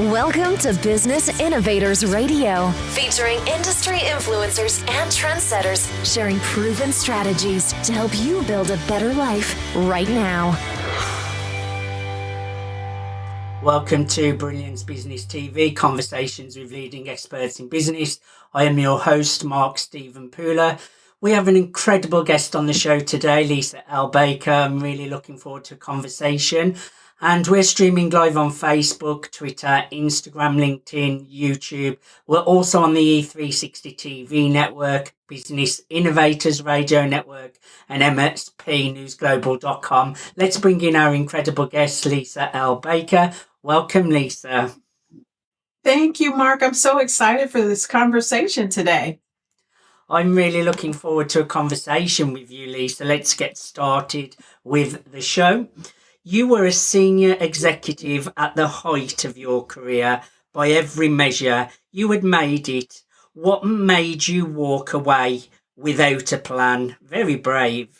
Welcome to Business Innovators Radio, featuring industry influencers and trendsetters sharing proven strategies to help you build a better life right now. Welcome to Brilliance Business TV, conversations with leading experts in business. I am your host, Mark Stephen Pooler. We have an incredible guest on the show today, Lisa L. Baker. I'm really looking forward to a conversation. And we're streaming live on Facebook, Twitter, Instagram, LinkedIn, YouTube. We're also on the E360 TV network, Business Innovators Radio Network, and MSPnewsglobal.com. Let's bring in our incredible guest, Lisa L. Baker. Welcome, Lisa. Thank you, Mark. I'm so excited for this conversation today. I'm really looking forward to a conversation with you, Lisa. Let's get started with the show. You were a senior executive at the height of your career. By every measure, you had made it. What made you walk away without a plan? Very brave.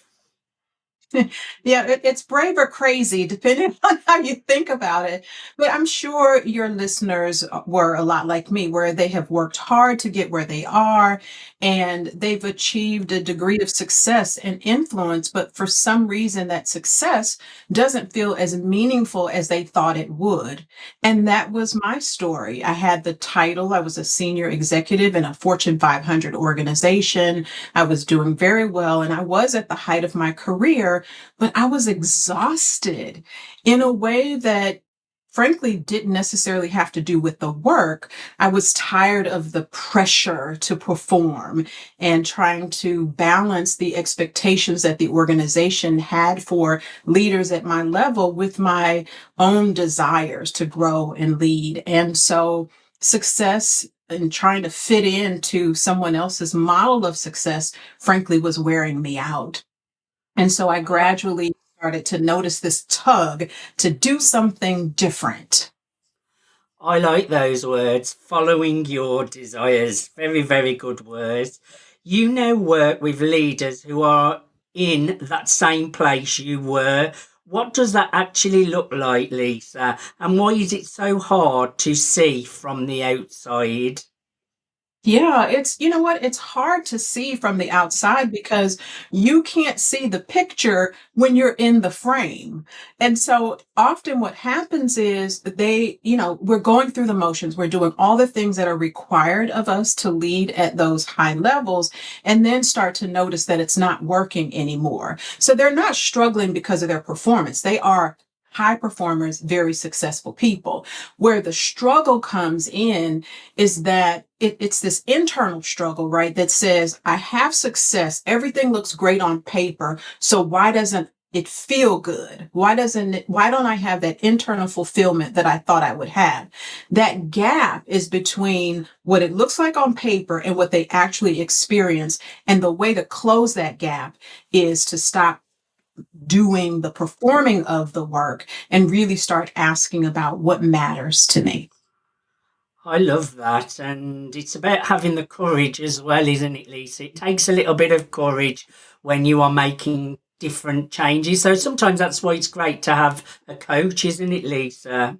Yeah, it's brave or crazy, depending on how you think about it. But I'm sure your listeners were a lot like me, where they have worked hard to get where they are, and they've achieved a degree of success and influence, but for some reason that success doesn't feel as meaningful as they thought it would. And that was my story. I had the title. I was a senior executive in a Fortune 500 organization. I was doing very well, and I was at the height of my career. But I was exhausted in a way that, frankly, didn't necessarily have to do with the work. I was tired of the pressure to perform and trying to balance the expectations that the organization had for leaders at my level with my own desires to grow and lead. And so success and trying to fit into someone else's model of success, frankly, was wearing me out. And so I gradually started to notice this tug to do something different. I like those words, following your desires. Very, very good words. You now work with leaders who are in that same place you were. What does that actually look like, Lisa? And why is it so hard to see from the outside? Yeah, you know what? It's hard to see from the outside because you can't see the picture when you're in the frame. And so often what happens is that we're going through the motions. We're doing all the things that are required of us to lead at those high levels, and then start to notice that it's not working anymore. So they're not struggling because of their performance. They are high performers, very successful people. Where the struggle comes in is that it's this internal struggle, right? That says, I have success. Everything looks great on paper. So why doesn't it feel good? Why don't I have that internal fulfillment that I thought I would have? That gap is between what it looks like on paper and what they actually experience. And the way to close that gap is to stop doing the performing of the work and really start asking about what matters to me. I love that. And it's about having the courage as well, isn't it, Lisa? It takes a little bit of courage when you are making different changes. So sometimes that's why it's great to have a coach, isn't it, Lisa?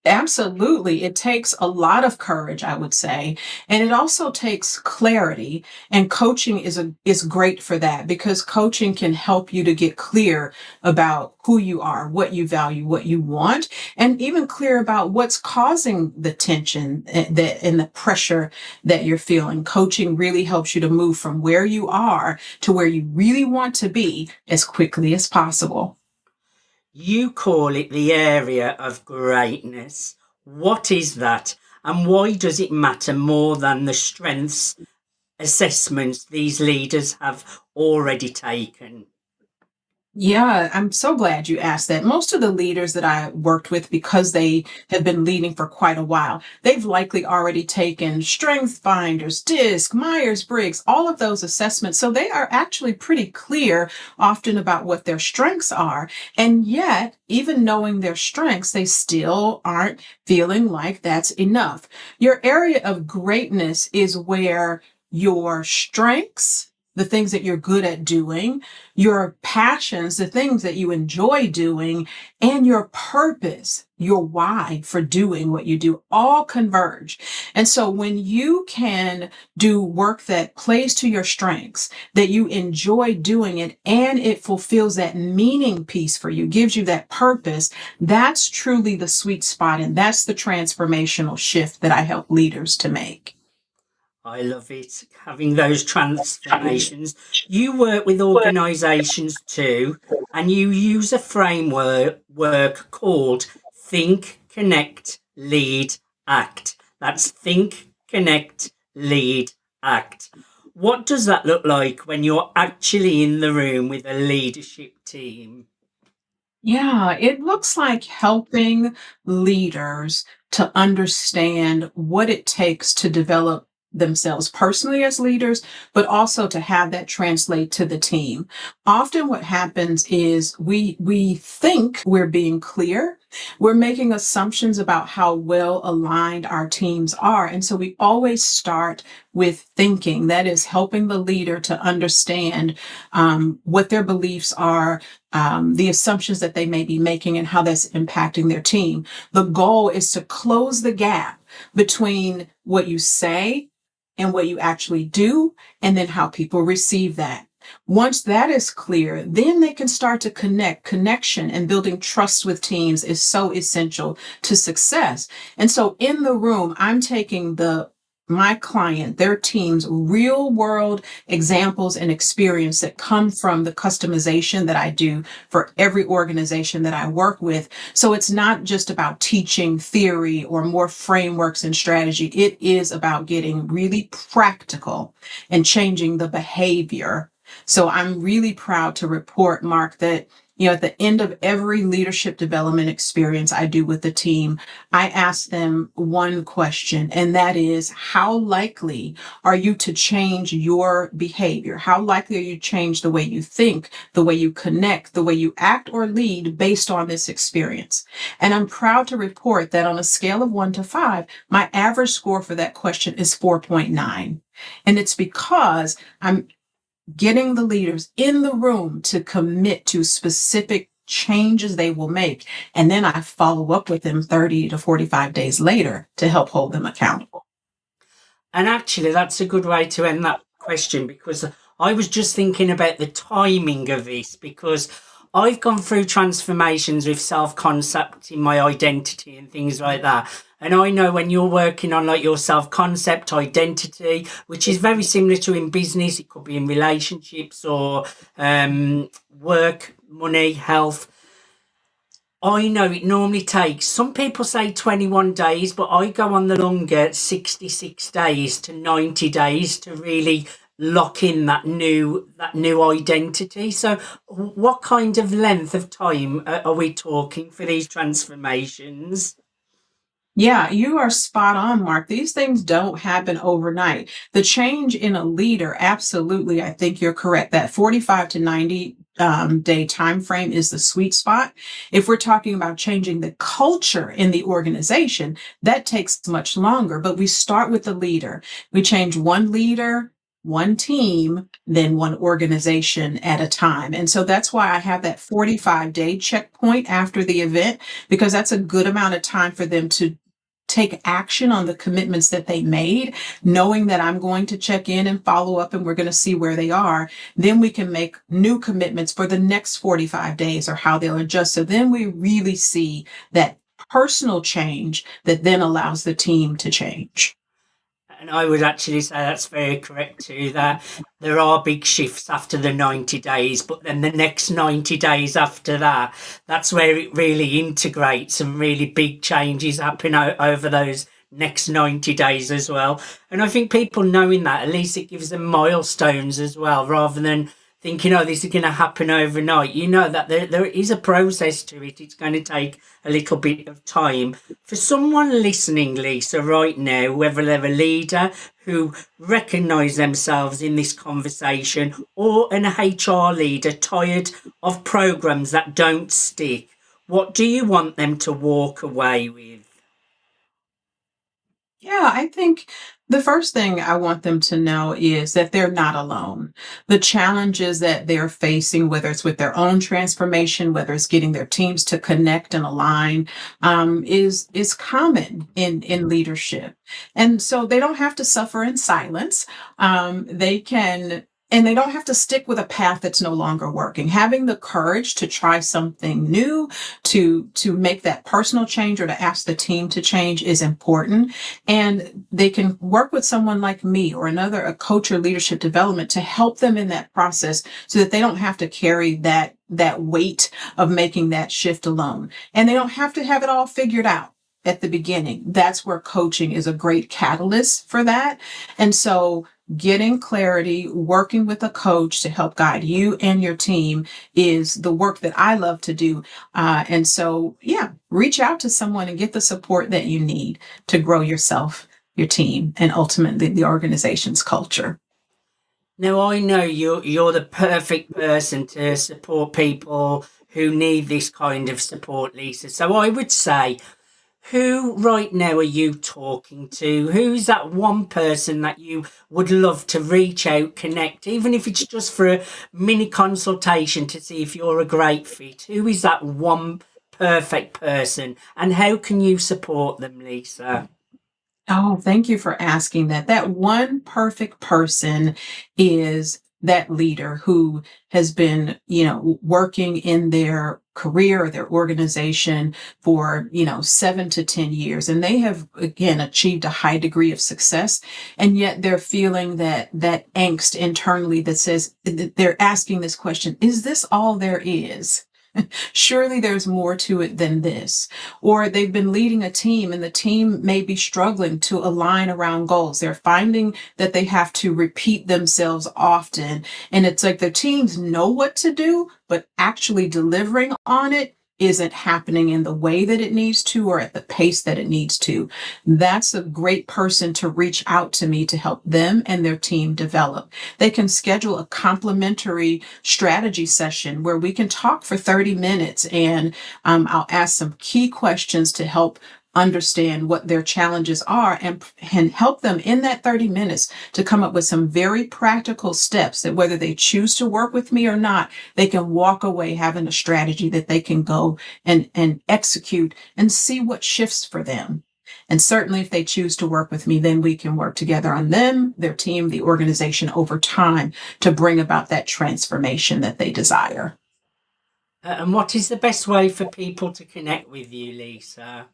Absolutely. It takes a lot of courage, I would say. And it also takes clarity. And coaching is great for that, because coaching can help you to get clear about who you are, what you value, what you want, and even clear about what's causing the tension and the pressure that you're feeling. Coaching really helps you to move from where you are to where you really want to be as quickly as possible. You call it the area of greatness. What is that? And why does it matter more than the strengths assessments these leaders have already taken? Yeah, I'm so glad you asked that. Most of the leaders that I worked with, because they have been leading for quite a while, they've likely already taken Strength Finders, DISC, Myers-Briggs, all of those assessments. So they are actually pretty clear often about what their strengths are. And yet, even knowing their strengths, they still aren't feeling like that's enough. Your area of greatness is where your strengths, the things that you're good at doing, your passions, the things that you enjoy doing, and your purpose your why for doing what you do, all converge. And so when you can do work that plays to your strengths, that you enjoy doing it, and it fulfills that meaning piece for you, gives you that purpose, that's truly the sweet spot. And that's the transformational shift that I help leaders to make. I love it. Having those transformations. You work with organizations too, and you use a framework called Think, Connect, Lead, Act. That's Think, Connect, Lead, Act. What does that look like when you're actually in the room with a leadership team? Yeah, it looks like helping leaders to understand what it takes to develop themselves personally as leaders, but also to have that translate to the team. Often what happens is we think we're being clear. We're making assumptions about how well aligned our teams are. And so we always start with thinking. That is helping the leader to understand what their beliefs are, the assumptions that they may be making and how that's impacting their team. The goal is to close the gap between what you say and what you actually do, and then how people receive that. Once that is clear, then they can start to connect. Connection and building trust with teams is so essential to success. And so in the room, I'm taking my client, their team's real world examples and experience that come from the customization that I do for every organization that I work with. So it's not just about teaching theory or more frameworks and strategy. It is about getting really practical and changing the behavior. So I'm really proud to report, Mark, that at the end of every leadership development experience I do with the team, I ask them one question, and that is, how likely are you to change your behavior? How likely are you to change the way you think, the way you connect, the way you act or lead based on this experience? And I'm proud to report that on a scale of 1 to 5, my average score for that question is 4.9. And it's because I'm getting the leaders in the room to commit to specific changes they will make. And then I follow up with them 30 to 45 days later to help hold them accountable. And actually, that's a good way to end that question, because I was just thinking about the timing of this, because I've gone through transformations with self-concept in my identity and things like that. And I know when you're working on like your self-concept identity, which is very similar to in business, it could be in relationships or work, money, health. I know it normally takes, some people say 21 days, but I go on the longer 66 days to 90 days to really lock in that new identity. So what kind of length of time are we talking for these transformations? Yeah, you are spot on, Mark. These things don't happen overnight. The change in a leader, absolutely, I think you're correct. That 45 to 90 day time frame is the sweet spot. If we're talking about changing the culture in the organization, that takes much longer. But we start with the leader. We change one leader, one team, then one organization at a time. And so that's why I have that 45-day checkpoint after the event, because that's a good amount of time for them to take action on the commitments that they made, knowing that I'm going to check in and follow up and we're going to see where they are. Then we can make new commitments for the next 45 days or how they'll adjust. So then we really see that personal change that then allows the team to change. And I would actually say that's very correct too, that there are big shifts after the 90 days, but then the next 90 days after that, that's where it really integrates and really big changes happen over those next 90 days as well. And I think people knowing that, at least it gives them milestones as well, rather than thinking, oh, this is going to happen overnight. You know that there is a process to it. It's going to take a little bit of time. For someone listening, Lisa, right now, whether they're a leader who recognise themselves in this conversation or an HR leader tired of programs that don't stick, what do you want them to walk away with? Yeah, I think the first thing I want them to know is that they're not alone. The challenges that they're facing, whether it's with their own transformation, whether it's getting their teams to connect and align, is common in leadership, and so they don't have to suffer in silence. They can. And they don't have to stick with a path that's no longer working. Having the courage to try something new, to make that personal change or to ask the team to change is important, and they can work with someone like me or a coach or leadership development to help them in that process so that they don't have to carry that weight of making that shift alone, and they don't have to have it all figured out at the beginning. That's where coaching is a great catalyst for that. And so getting clarity, working with a coach to help guide you and your team is the work that I love to do. And so, yeah, reach out to someone and get the support that you need to grow yourself, your team, and ultimately the organization's culture. Now, I know you're the perfect person to support people who need this kind of support, Lisa. So I would say, who right now are you talking to? Who's that one person that you would love to reach out, connect, even if it's just for a mini consultation to see if you're a great fit? Who is that one perfect person, and how can you support them, Lisa? Oh, thank you for asking that. That one perfect person is that leader who has been, working in their career or their organization for, 7 to 10 years. And they have, again, achieved a high degree of success. And yet they're feeling that angst internally that says, they're asking this question, is this all there is? Surely there's more to it than this. Or they've been leading a team and the team may be struggling to align around goals. They're finding that they have to repeat themselves often. And it's like the teams know what to do, but actually delivering on it isn't happening in the way that it needs to or at the pace that it needs to. That's a great person to reach out to me to help them and their team develop. They can schedule a complimentary strategy session where we can talk for 30 minutes and I'll ask some key questions to help understand what their challenges are and help them in that 30 minutes to come up with some very practical steps that whether they choose to work with me or not, they can walk away having a strategy that they can go and execute and see what shifts for them. And certainly if they choose to work with me, then we can work together on them, their team, the organization over time to bring about that transformation that they desire. And what is the best way for people to connect with you, Lisa?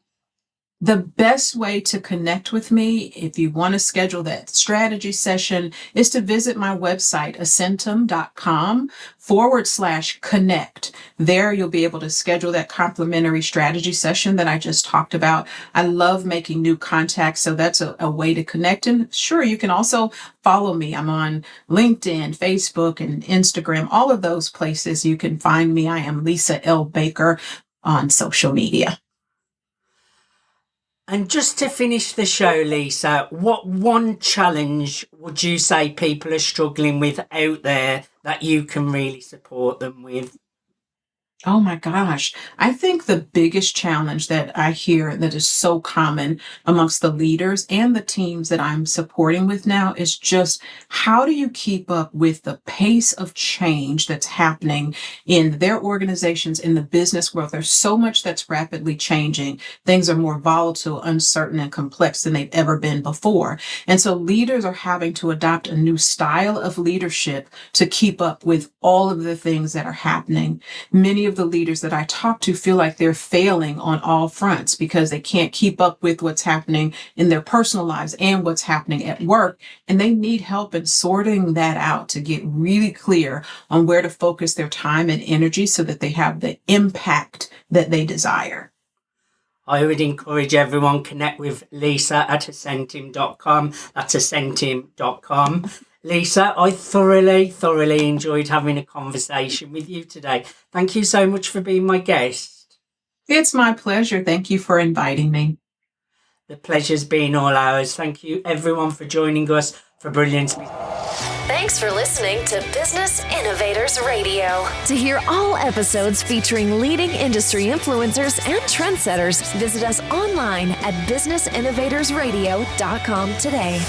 The best way to connect with me, if you want to schedule that strategy session, is to visit my website, ascentim.com/connect. There you'll be able to schedule that complimentary strategy session that I just talked about. I love making new contacts, so that's a way to connect. And sure, you can also follow me. I'm on LinkedIn, Facebook, and Instagram, all of those places you can find me. I am Lisa L. Baker on social media. And just to finish the show, Lisa, what one challenge would you say people are struggling with out there that you can really support them with? Oh my gosh. I think the biggest challenge that I hear that is so common amongst the leaders and the teams that I'm supporting with now is just how do you keep up with the pace of change that's happening in their organizations, in the business world? There's so much that's rapidly changing. Things are more volatile, uncertain, and complex than they've ever been before. And so leaders are having to adopt a new style of leadership to keep up with all of the things that are happening. Many of the leaders that I talk to feel like they're failing on all fronts because they can't keep up with what's happening in their personal lives and what's happening at work. And they need help in sorting that out to get really clear on where to focus their time and energy so that they have the impact that they desire. I would encourage everyone connect with Lisa at ascentim.com. That's ascentim.com. Lisa, I thoroughly enjoyed having a conversation with you today. Thank you so much for being my guest. It's my pleasure. Thank you for inviting me. The pleasure's been all ours. Thank you everyone for joining us for Brilliance. Thanks for listening to Business Innovators Radio. To hear all episodes featuring leading industry influencers and trendsetters, visit us online at businessinnovatorsradio.com today.